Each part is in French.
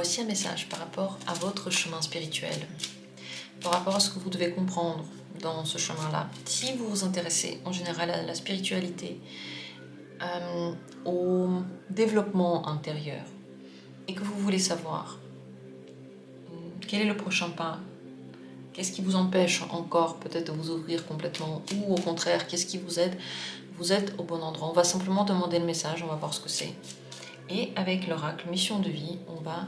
aussi un message par rapport à votre chemin spirituel, par rapport à ce que vous devez comprendre dans ce chemin-là. Si vous vous intéressez en général à la spiritualité, au développement intérieur, et que vous voulez savoir quel est le prochain pas, qu'est-ce qui vous empêche encore peut-être de vous ouvrir complètement, ou au contraire, qu'est-ce qui vous aide, vous êtes au bon endroit. On va simplement demander le message, on va voir ce que c'est. Et avec l'oracle Mission de Vie, on va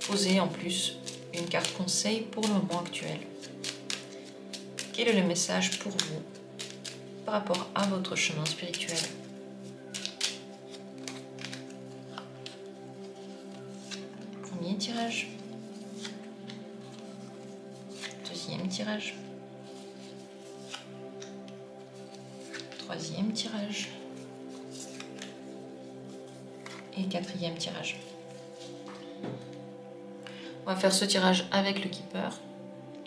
poser en plus une carte conseil pour le moment actuel. Quel est le message pour vous par rapport à votre chemin spirituel? Premier tirage. Deuxième tirage. Troisième tirage. Et quatrième tirage. On va faire ce tirage avec le Keeper.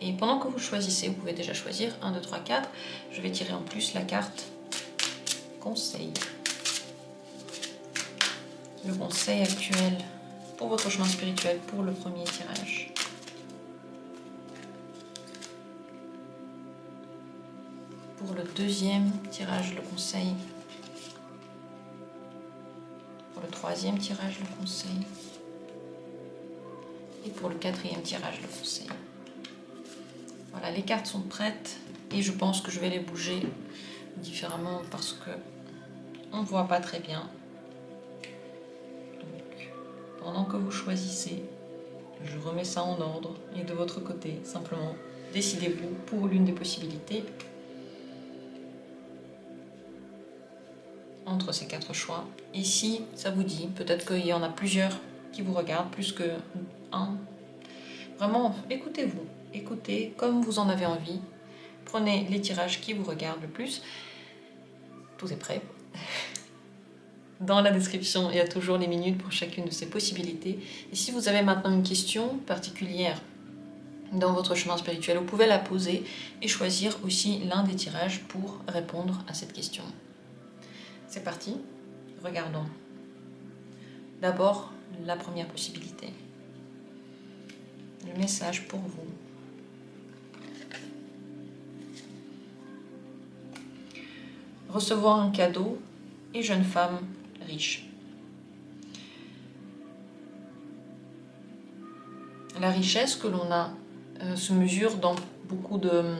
Et pendant que vous choisissez, vous pouvez déjà choisir 1, 2, 3, 4. Je vais tirer en plus la carte conseil. Le conseil actuel pour votre chemin spirituel pour le premier tirage. Pour le deuxième tirage, le conseil. Pour le troisième tirage, le conseil. Et pour le quatrième tirage, le conseil. Voilà, les cartes sont prêtes et je pense que je vais les bouger différemment parce que on ne voit pas très bien. Donc, pendant que vous choisissez, je remets ça en ordre et de votre côté, simplement, décidez-vous pour l'une des possibilités entre ces 4 choix. Et si ça vous dit, peut-être qu'il y en a plusieurs qui vous regardent, plus que un. Vraiment, écoutez-vous. Écoutez comme vous en avez envie. Prenez les tirages qui vous regardent le plus. Tout est prêt. Dans la description, il y a toujours les minutes pour chacune de ces possibilités. Et si vous avez maintenant une question particulière dans votre chemin spirituel, vous pouvez la poser et choisir aussi l'un des tirages pour répondre à cette question. C'est parti, regardons. D'abord, la première possibilité. Le message pour vous. Recevoir un cadeau et jeune femme riche. La richesse que l'on a se mesure dans beaucoup de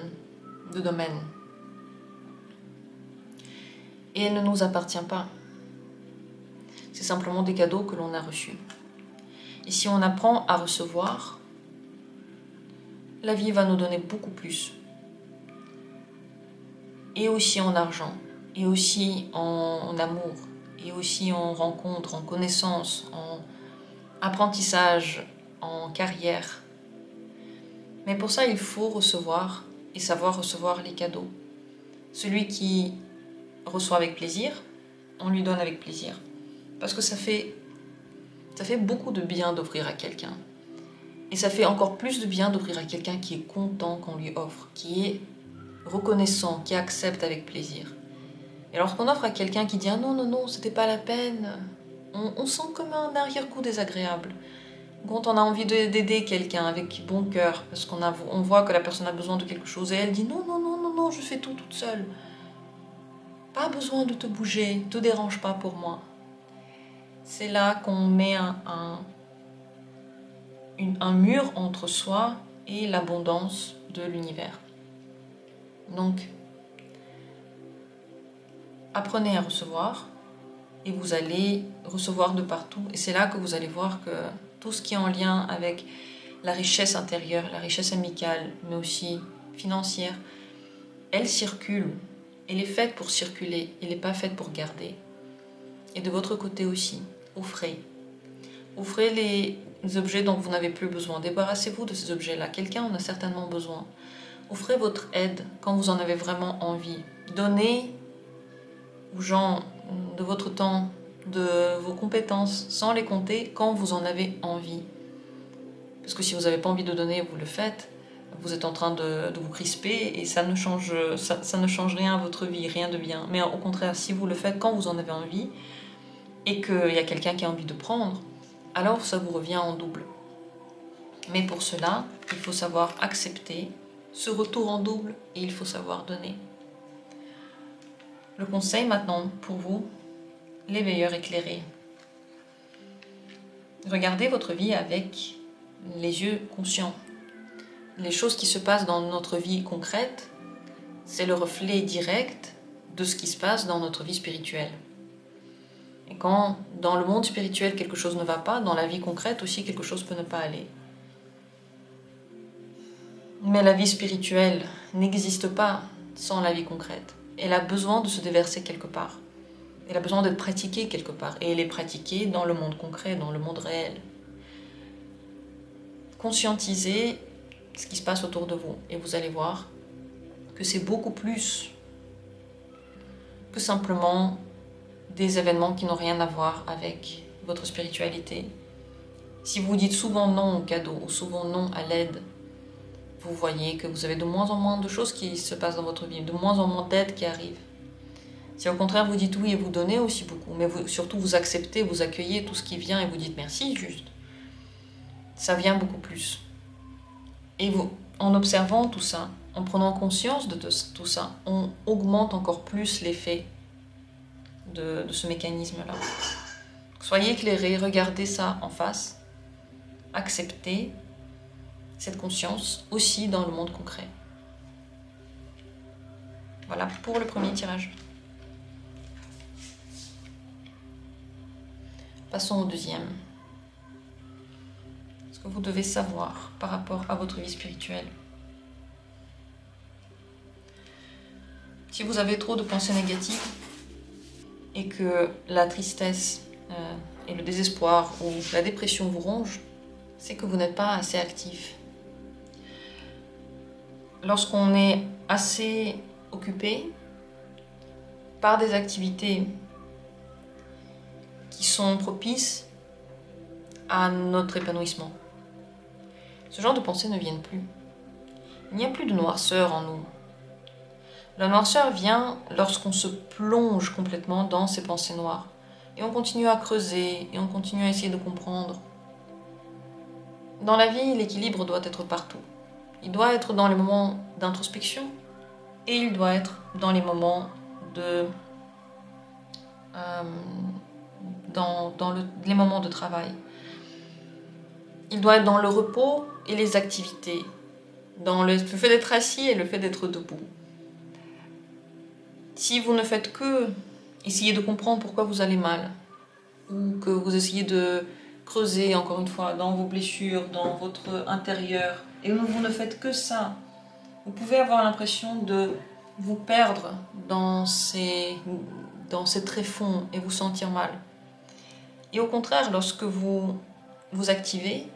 domaines. Et elle ne nous appartient pas. C'est simplement des cadeaux que l'on a reçus. Et si on apprend à recevoir, la vie va nous donner beaucoup plus. Et aussi en argent, et aussi en amour, et aussi en rencontre, en connaissance, en apprentissage, en carrière. Mais pour ça, il faut recevoir et savoir recevoir les cadeaux. Celui qui reçoit avec plaisir, on lui donne avec plaisir. Parce que ça fait beaucoup de bien d'offrir à quelqu'un. Et ça fait encore plus de bien d'offrir à quelqu'un qui est content qu'on lui offre, qui est reconnaissant, qui accepte avec plaisir. Et lorsqu'on offre à quelqu'un qui dit « Ah non, non, non, c'était pas la peine », on sent comme un arrière-goût désagréable. Quand on a envie d'aider quelqu'un avec bon cœur, parce on voit que la personne a besoin de quelque chose, et elle dit « Non, non, non, non, non, je fais tout toute seule. Pas besoin de te bouger, ne te dérange pas pour moi. » C'est là qu'on met un mur entre soi et l'abondance de l'univers. Donc, apprenez à recevoir et vous allez recevoir de partout. Et c'est là que vous allez voir que tout ce qui est en lien avec la richesse intérieure, la richesse amicale, mais aussi financière, elle circule. Elle est faite pour circuler, elle n'est pas faite pour garder. Et de votre côté aussi, offrez. Offrez les objets dont vous n'avez plus besoin. Débarrassez-vous de ces objets-là. Quelqu'un en a certainement besoin. Offrez votre aide quand vous en avez vraiment envie. Donnez aux gens de votre temps, de vos compétences, sans les compter, quand vous en avez envie. Parce que si vous n'avez pas envie de donner, vous le faites. Vous êtes en train de vous crisper et ça ne change rien à votre vie, rien de bien. Mais au contraire, si vous le faites quand vous en avez envie et qu'il y a quelqu'un qui a envie de prendre, alors ça vous revient en double. Mais pour cela, il faut savoir accepter ce retour en double et il faut savoir donner. Le conseil maintenant pour vous, les veilleurs éclairés. Regardez votre vie avec les yeux conscients. Les choses qui se passent dans notre vie concrète, c'est le reflet direct de ce qui se passe dans notre vie spirituelle. Et quand dans le monde spirituel quelque chose ne va pas, dans la vie concrète aussi quelque chose peut ne pas aller. Mais la vie spirituelle n'existe pas sans la vie concrète. Elle a besoin de se déverser quelque part. Elle a besoin d'être pratiquée quelque part. Et elle est pratiquée dans le monde concret, dans le monde réel. Conscientisez ce qui se passe autour de vous. Et vous allez voir que c'est beaucoup plus que simplement des événements qui n'ont rien à voir avec votre spiritualité. Si vous dites souvent non au cadeau ou souvent non à l'aide, vous voyez que vous avez de moins en moins de choses qui se passent dans votre vie, de moins en moins d'aides qui arrivent. Si au contraire vous dites oui et vous donnez aussi beaucoup, mais surtout vous acceptez, vous accueillez tout ce qui vient et vous dites merci juste, ça vient beaucoup plus. Et vous, en observant tout ça, en prenant conscience de tout ça, on augmente encore plus l'effet de ce mécanisme-là. Soyez éclairés, regardez ça en face, acceptez cette conscience aussi dans le monde concret. Voilà pour le premier tirage. Passons au deuxième. Ce que vous devez savoir par rapport à votre vie spirituelle. Si vous avez trop de pensées négatives et que la tristesse et le désespoir ou la dépression vous rongent, c'est que vous n'êtes pas assez actif. Lorsqu'on est assez occupé par des activités qui sont propices à notre épanouissement, ce genre de pensées ne viennent plus. Il n'y a plus de noirceur en nous. La noirceur vient lorsqu'on se plonge complètement dans ces pensées noires. Et on continue à creuser, et on continue à essayer de comprendre. Dans la vie, l'équilibre doit être partout. Il doit être dans les moments d'introspection, et il doit être dans les moments les moments de travail. Il doit être dans le repos et les activités, dans le fait d'être assis et le fait d'être debout. Si vous ne faites que essayer de comprendre pourquoi vous allez mal, ou que vous essayez de creuser, encore une fois, dans vos blessures, dans votre intérieur, et vous ne faites que ça, vous pouvez avoir l'impression de vous perdre dans ces tréfonds et vous sentir mal. Et au contraire, lorsque vous vous activez,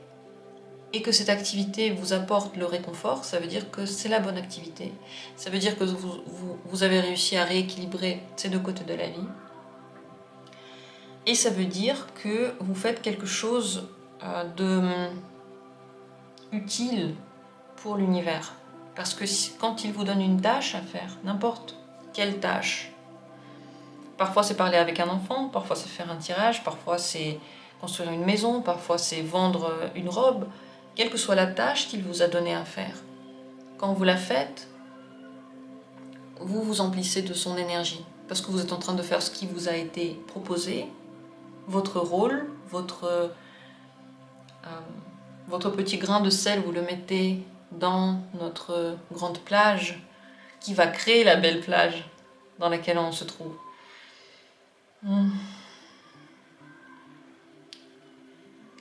et que cette activité vous apporte le réconfort, ça veut dire que c'est la bonne activité. Ça veut dire que vous avez réussi à rééquilibrer ces deux côtés de la vie. Et ça veut dire que vous faites quelque chose de utile pour l'univers. Parce que quand il vous donne une tâche à faire, n'importe quelle tâche, parfois c'est parler avec un enfant, parfois c'est faire un tirage, parfois c'est construire une maison, parfois c'est vendre une robe, quelle que soit la tâche qu'il vous a donnée à faire. Quand vous la faites, vous vous emplissez de son énergie, parce que vous êtes en train de faire ce qui vous a été proposé, votre rôle, votre petit grain de sel, vous le mettez dans notre grande plage, qui va créer la belle plage dans laquelle on se trouve.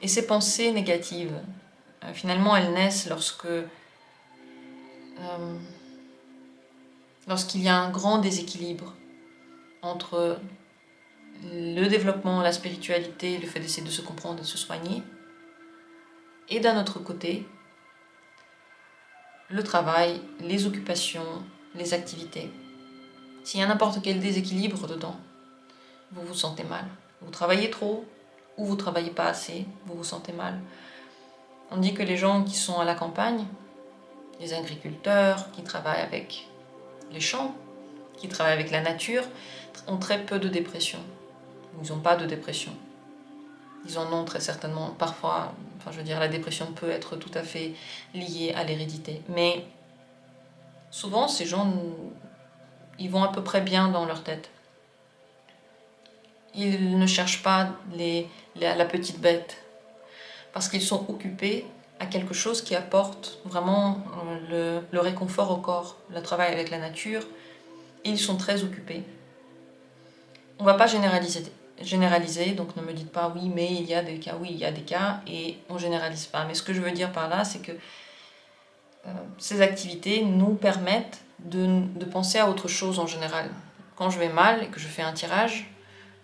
Et ces pensées négatives, finalement, elles naissent lorsqu'il y a un grand déséquilibre entre le développement, la spiritualité, le fait d'essayer de se comprendre et de se soigner, et d'un autre côté, le travail, les occupations, les activités. S'il y a n'importe quel déséquilibre dedans, vous vous sentez mal. Vous travaillez trop ou vous travaillez pas assez, vous vous sentez mal. On dit que les gens qui sont à la campagne, les agriculteurs qui travaillent avec les champs, qui travaillent avec la nature, ont très peu de dépression. Ils n'ont pas de dépression. Ils en ont très certainement. Parfois, enfin, je veux dire, la dépression peut être tout à fait liée à l'hérédité. Mais souvent, ces gens, ils vont à peu près bien dans leur tête. Ils ne cherchent pas la petite bête. Parce qu'ils sont occupés à quelque chose qui apporte vraiment le réconfort au corps, le travail avec la nature. Et ils sont très occupés. On ne va pas généraliser, donc ne me dites pas oui, mais il y a des cas, oui, il y a des cas, et on ne généralise pas. Mais ce que je veux dire par là, c'est que ces activités nous permettent de penser à autre chose en général. Quand je vais mal et que je fais un tirage,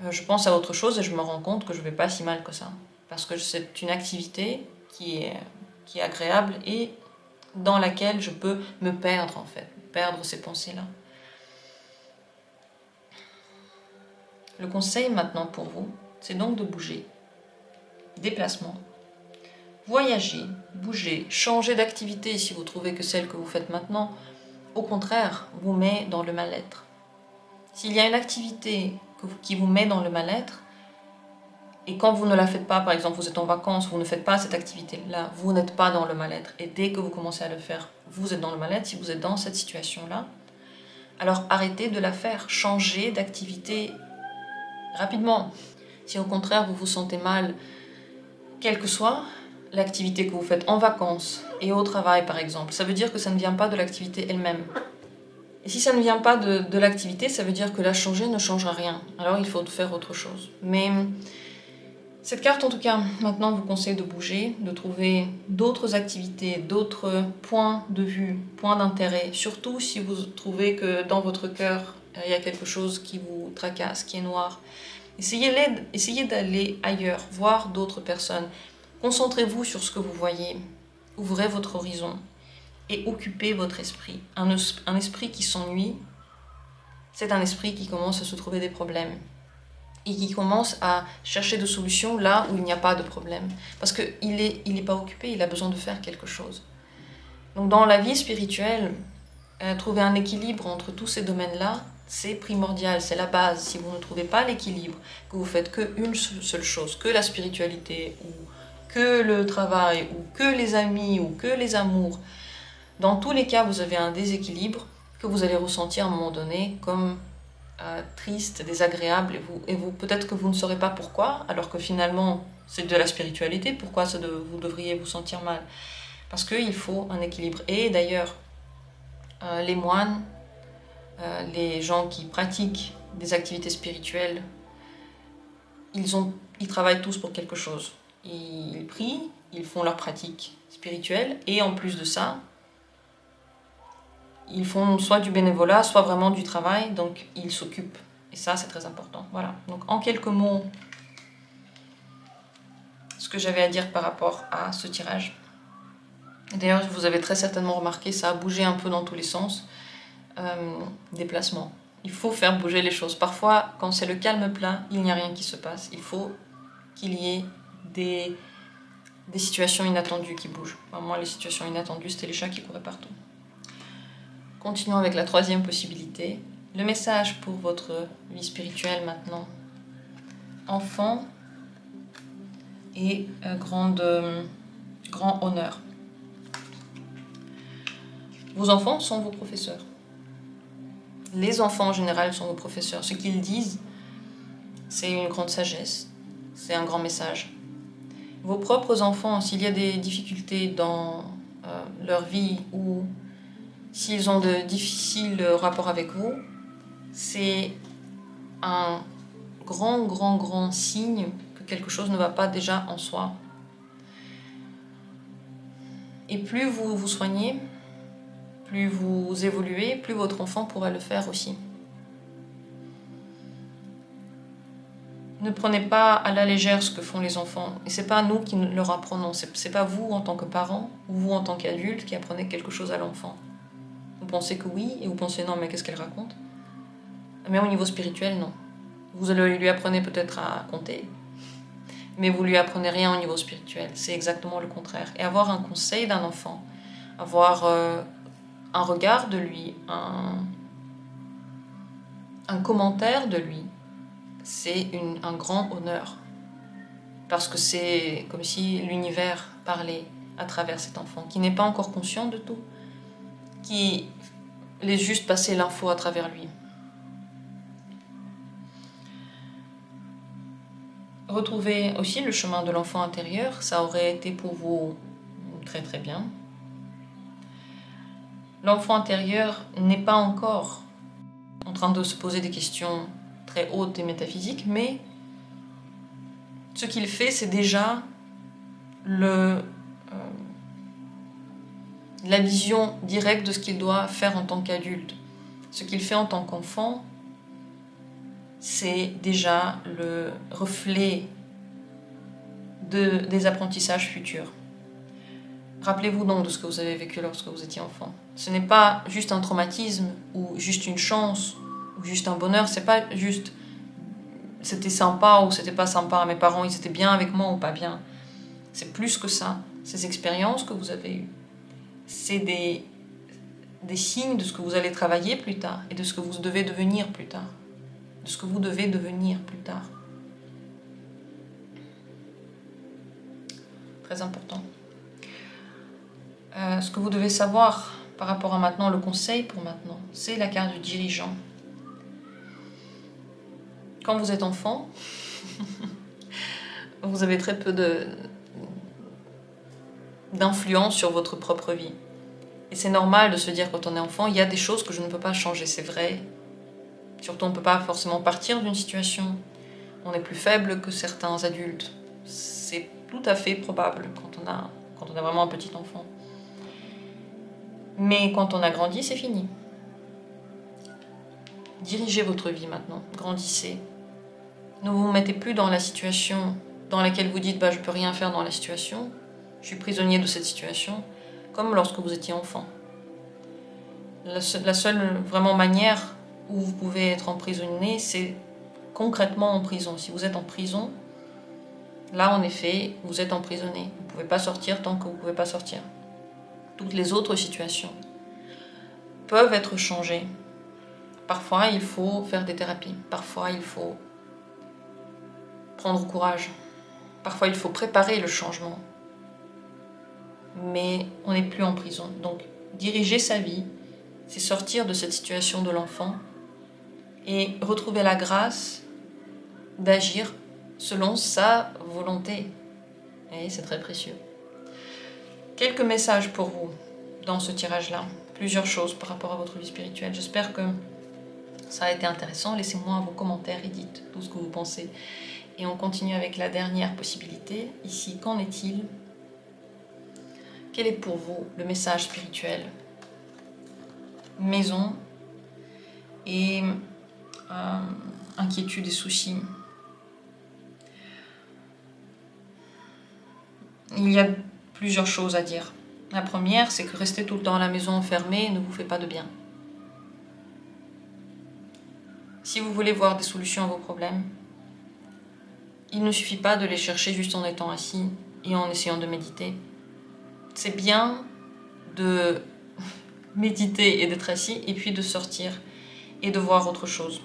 je pense à autre chose et je me rends compte que je ne vais pas si mal que ça. Parce que c'est une activité qui est agréable et dans laquelle je peux me perdre en fait, perdre ces pensées-là. Le conseil maintenant pour vous, c'est donc de bouger. Déplacement. Voyager, bouger, changer d'activité si vous trouvez que celle que vous faites maintenant, au contraire, vous met dans le mal-être. S'il y a une activité qui vous met dans le mal-être, et quand vous ne la faites pas, par exemple, vous êtes en vacances, vous ne faites pas cette activité-là, vous n'êtes pas dans le mal-être. Et dès que vous commencez à le faire, vous êtes dans le mal-être. Si vous êtes dans cette situation-là, alors arrêtez de la faire. Changez d'activité rapidement. Si au contraire, vous vous sentez mal, quelle que soit l'activité que vous faites en vacances et au travail, par exemple, ça veut dire que ça ne vient pas de l'activité elle-même. Et si ça ne vient pas de l'activité, ça veut dire que la changer ne changera rien. Alors il faut faire autre chose. Mais cette carte, en tout cas, maintenant vous conseille de bouger, de trouver d'autres activités, d'autres points de vue, points d'intérêt. Surtout si vous trouvez que dans votre cœur, il y a quelque chose qui vous tracasse, qui est noir. Essayez d'aller ailleurs, voir d'autres personnes. Concentrez-vous sur ce que vous voyez. Ouvrez votre horizon et occupez votre esprit. Un esprit qui s'ennuie, c'est un esprit qui commence à se trouver des problèmes et qui commence à chercher des solutions là où il n'y a pas de problème. Parce qu'il n'est pas occupé, il a besoin de faire quelque chose. Donc dans la vie spirituelle, trouver un équilibre entre tous ces domaines-là, c'est primordial, c'est la base. Si vous ne trouvez pas l'équilibre, que vous faites qu'une seule chose, que la spiritualité, ou que le travail, ou que les amis, ou que les amours, dans tous les cas, vous avez un déséquilibre que vous allez ressentir à un moment donné comme triste, désagréable, et vous peut-être que vous ne saurez pas pourquoi, alors que finalement, c'est de la spiritualité, pourquoi vous devriez vous sentir mal? Parce qu'il faut un équilibre. Et d'ailleurs, les moines, les gens qui pratiquent des activités spirituelles, ils travaillent tous pour quelque chose. Ils prient, ils font leur pratique spirituelle, et en plus de ça, ils font soit du bénévolat, soit vraiment du travail, donc ils s'occupent. Et ça, c'est très important. Voilà. Donc en quelques mots, ce que j'avais à dire par rapport à ce tirage. D'ailleurs, vous avez très certainement remarqué, ça a bougé un peu dans tous les sens. Déplacement. Il faut faire bouger les choses. Parfois, quand c'est le calme plat, il n'y a rien qui se passe. Il faut qu'il y ait des situations inattendues qui bougent. Enfin, moi, les situations inattendues, c'était les chats qui couraient partout. Continuons avec la troisième possibilité. Le message pour votre vie spirituelle maintenant. Enfant et grand honneur. Vos enfants sont vos professeurs. Les enfants en général sont vos professeurs. Ce qu'ils disent, c'est une grande sagesse, c'est un grand message. Vos propres enfants, s'il y a des difficultés dans leur vie ou s'ils ont de difficiles rapports avec vous, c'est un grand signe que quelque chose ne va pas déjà en soi. Et plus vous vous soignez, plus vous évoluez, plus votre enfant pourra le faire aussi. Ne prenez pas à la légère ce que font les enfants. Et c'est pas nous qui leur apprenons. C'est pas vous en tant que parents ou vous en tant qu'adulte qui apprenez quelque chose à l'enfant. Vous pensez que oui et vous pensez non, mais qu'est-ce qu'elle raconte? Mais au niveau spirituel, non. Vous lui apprenez peut-être à compter, mais vous lui apprenez rien au niveau spirituel. C'est exactement le contraire. Et avoir un conseil d'un enfant, avoir un regard de lui, un commentaire de lui, c'est un grand honneur. parce que c'est comme si l'univers parlait à travers cet enfant, qui n'est pas encore conscient de tout, qui laisse juste passer l'info à travers lui. Retrouver aussi le chemin de l'enfant intérieur, ça aurait été pour vous très très bien. L'enfant intérieur n'est pas encore en train de se poser des questions très hautes et métaphysiques, mais ce qu'il fait, c'est déjà la vision directe de ce qu'il doit faire en tant qu'adulte. Ce qu'il fait en tant qu'enfant, c'est déjà le reflet des apprentissages futurs. Rappelez-vous donc de ce que vous avez vécu lorsque vous étiez enfant. Ce n'est pas juste un traumatisme ou juste une chance ou juste un bonheur, c'est pas juste c'était sympa ou c'était pas sympa, mes parents ils étaient bien avec moi ou pas bien. C'est plus que ça, ces expériences que vous avez eues. C'est des signes de ce que vous allez travailler plus tard et de ce que vous devez devenir plus tard. De ce que vous devez devenir plus tard. Très important. Ce que vous devez savoir par rapport à maintenant, le conseil pour maintenant, c'est la carte du dirigeant. Quand vous êtes enfant, vous avez très peu d'influence sur votre propre vie. Et c'est normal de se dire quand on est enfant, il y a des choses que je ne peux pas changer, c'est vrai. Surtout, on ne peut pas forcément partir d'une situation. On est plus faible que certains adultes. C'est tout à fait probable quand on a vraiment un petit enfant. Mais quand on a grandi, c'est fini. Dirigez votre vie maintenant, grandissez. Ne vous mettez plus dans la situation dans laquelle vous dites je ne peux rien faire dans la situation, je suis prisonnier de cette situation, comme lorsque vous étiez enfant. La seule vraiment manière où vous pouvez être emprisonné, c'est concrètement en prison. Si vous êtes en prison, là en effet, vous êtes emprisonné. Vous ne pouvez pas sortir tant que vous ne pouvez pas sortir. Toutes les autres situations peuvent être changées. Parfois, il faut faire des thérapies. Parfois, il faut prendre courage. Parfois, il faut préparer le changement. Mais on n'est plus en prison. Donc, diriger sa vie, c'est sortir de cette situation de l'enfant et retrouver la grâce d'agir selon sa volonté. Et c'est très précieux. Quelques messages pour vous dans ce tirage-là. Plusieurs choses par rapport à votre vie spirituelle. J'espère que ça a été intéressant. Laissez-moi vos commentaires et dites tout ce que vous pensez. Et on continue avec la dernière possibilité. Ici, qu'en est-il? Quel est pour vous le message spirituel? Maison et inquiétude et soucis. Il y a plusieurs choses à dire. La première, c'est que rester tout le temps à la maison enfermé ne vous fait pas de bien. Si vous voulez voir des solutions à vos problèmes, il ne suffit pas de les chercher juste en étant assis et en essayant de méditer. C'est bien de méditer et d'être assis et puis de sortir et de voir autre chose.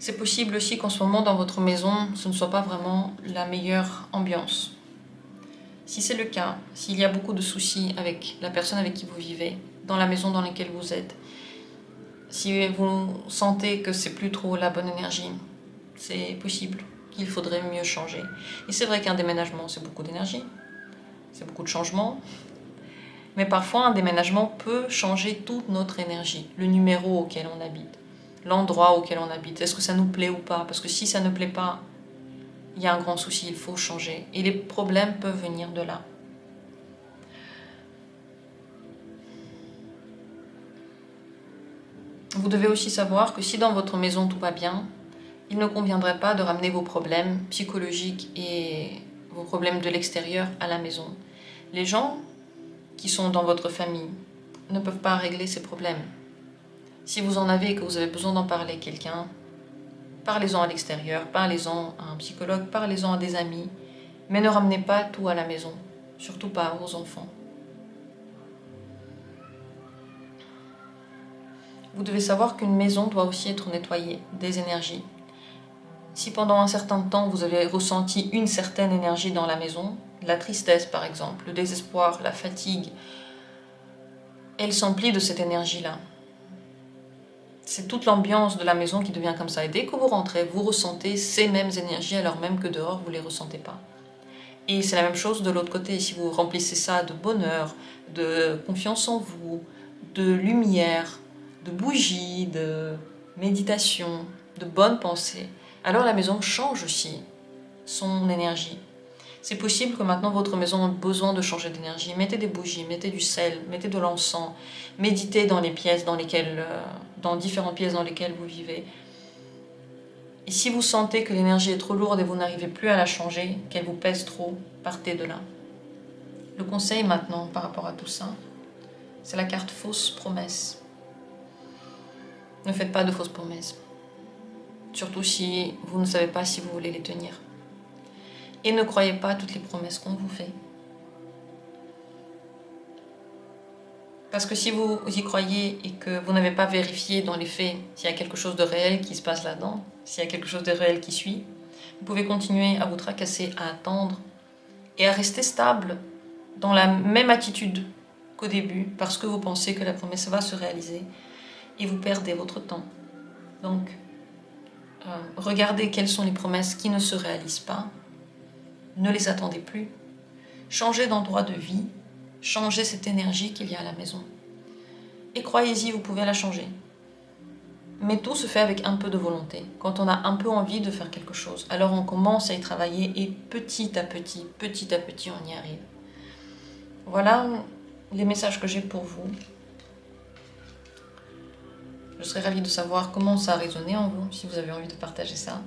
C'est possible aussi qu'en ce moment dans votre maison, ce ne soit pas vraiment la meilleure ambiance. Si c'est le cas, s'il y a beaucoup de soucis avec la personne avec qui vous vivez, dans la maison dans laquelle vous êtes, si vous sentez que c'est plus trop la bonne énergie, c'est possible qu'il faudrait mieux changer. Et c'est vrai qu'un déménagement, c'est beaucoup d'énergie, c'est beaucoup de changements, mais parfois un déménagement peut changer toute notre énergie, le numéro auquel on habite, l'endroit auquel on habite, est-ce que ça nous plaît ou pas? Parce que si ça ne plaît pas, il y a un grand souci, il faut changer. Et les problèmes peuvent venir de là. Vous devez aussi savoir que si dans votre maison tout va bien, il ne conviendrait pas de ramener vos problèmes psychologiques et vos problèmes de l'extérieur à la maison. Les gens qui sont dans votre famille ne peuvent pas régler ces problèmes. Si vous en avez et que vous avez besoin d'en parler à quelqu'un, parlez-en à l'extérieur, parlez-en à un psychologue, parlez-en à des amis, mais ne ramenez pas tout à la maison, surtout pas aux enfants. Vous devez savoir qu'une maison doit aussi être nettoyée des énergies. Si pendant un certain temps vous avez ressenti une certaine énergie dans la maison, la tristesse par exemple, le désespoir, la fatigue, elle s'emplit de cette énergie-là. C'est toute l'ambiance de la maison qui devient comme ça. Et dès que vous rentrez, vous ressentez ces mêmes énergies alors même que dehors, vous ne les ressentez pas. Et c'est la même chose de l'autre côté. Si vous remplissez ça de bonheur, de confiance en vous, de lumière, de bougies, de méditation, de bonnes pensées, alors la maison change aussi son énergie. C'est possible que maintenant votre maison ait besoin de changer d'énergie. Mettez des bougies, mettez du sel, mettez de l'encens, méditez dans les pièces dans différentes pièces dans lesquelles vous vivez. Et si vous sentez que l'énergie est trop lourde et vous n'arrivez plus à la changer, qu'elle vous pèse trop, partez de là. Le conseil maintenant par rapport à tout ça, c'est la carte fausse promesse. Ne faites pas de fausses promesses. Surtout si vous ne savez pas si vous voulez les tenir. Et ne croyez pas à toutes les promesses qu'on vous fait. Parce que si vous y croyez et que vous n'avez pas vérifié dans les faits s'il y a quelque chose de réel qui se passe là-dedans, s'il y a quelque chose de réel qui suit, vous pouvez continuer à vous tracasser, à attendre et à rester stable dans la même attitude qu'au début parce que vous pensez que la promesse va se réaliser et vous perdez votre temps. Donc, regardez quelles sont les promesses qui ne se réalisent pas. Ne les attendez plus. Changez d'endroit de vie. Changez cette énergie qu'il y a à la maison. Et croyez-y, vous pouvez la changer. Mais tout se fait avec un peu de volonté. Quand on a un peu envie de faire quelque chose, alors on commence à y travailler et petit à petit, on y arrive. Voilà les messages que j'ai pour vous. Je serais ravie de savoir comment ça a résonné en vous, si vous avez envie de partager ça.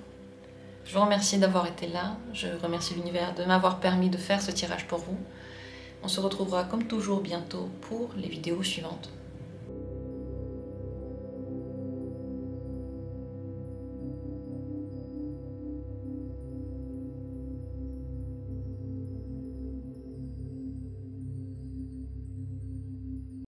Je vous remercie d'avoir été là. Je remercie l'univers de m'avoir permis de faire ce tirage pour vous. On se retrouvera comme toujours bientôt pour les vidéos suivantes.